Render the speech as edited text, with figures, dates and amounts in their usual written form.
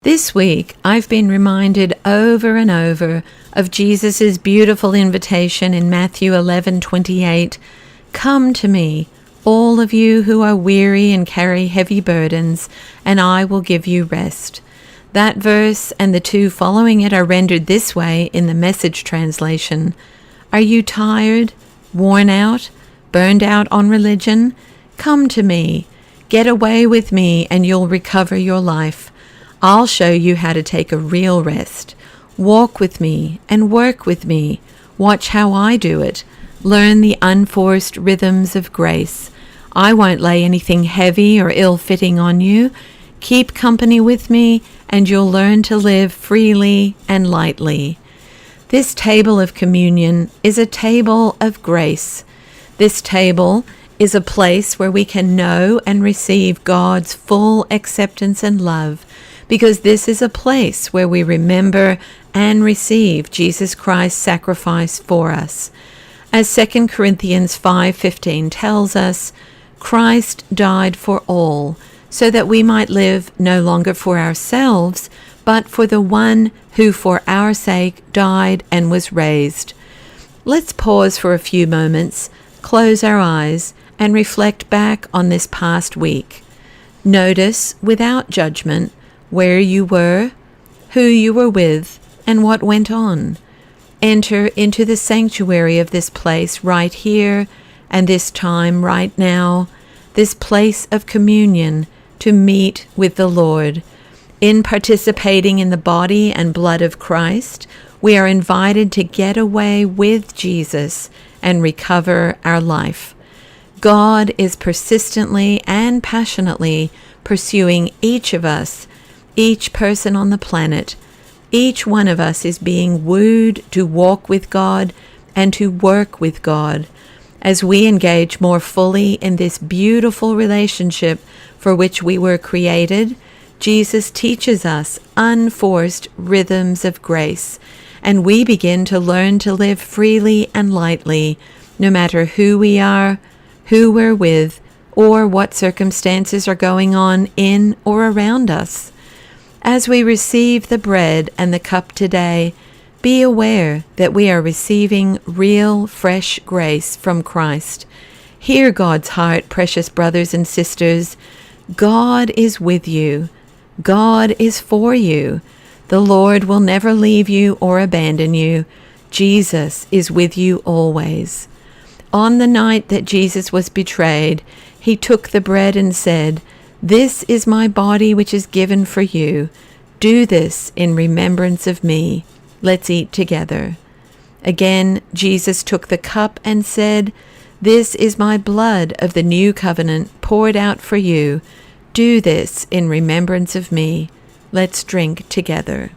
This week, I've been reminded over and over of Jesus' beautiful invitation in Matthew 11:28, "Come to me, all of you who are weary and carry heavy burdens, and I will give you rest." That verse and the two following it are rendered this way in the Message translation. Are you tired, worn out, burned out on religion? Come to me. Get away with me and you'll recover your life. I'll show you how to take a real rest. Walk with me and work with me. Watch how I do it. Learn the unforced rhythms of grace. I won't lay anything heavy or ill-fitting on you. Keep company with me and you'll learn to live freely and lightly. This table of communion is a table of grace. This table is a place where we can know and receive God's full acceptance and love, because this is a place where we remember and receive Jesus Christ's sacrifice for us. As 2 Corinthians 5:15 tells us, Christ died for all, so that we might live no longer for ourselves, but for the one who for our sake died and was raised. Let's pause for a few moments, close our eyes, and reflect back on this past week. Notice, without judgment, where you were, who you were with, and what went on. Enter into the sanctuary of this place right here and this time right now, this place of communion to meet with the Lord. In participating in the body and blood of Christ, we are invited to get away with Jesus and recover our life. God is persistently and passionately pursuing each of us, each person on the planet. Each one of us is being wooed to walk with God and to work with God. As we engage more fully in this beautiful relationship for which we were created, Jesus teaches us unforced rhythms of grace, and we begin to learn to live freely and lightly, no matter who we are, who we're with, or what circumstances are going on in or around us. As we receive the bread and the cup today, be aware that we are receiving real, fresh grace from Christ. Hear God's heart, precious brothers and sisters. God is with you. God is for you. The Lord will never leave you or abandon you. Jesus is with you always. On the night that Jesus was betrayed, he took the bread and said, "This is my body which is given for you. Do this in remembrance of me." Let's eat together. Again, Jesus took the cup and said, "This is my blood of the new covenant poured out for you. Do this in remembrance of me." Let's drink together.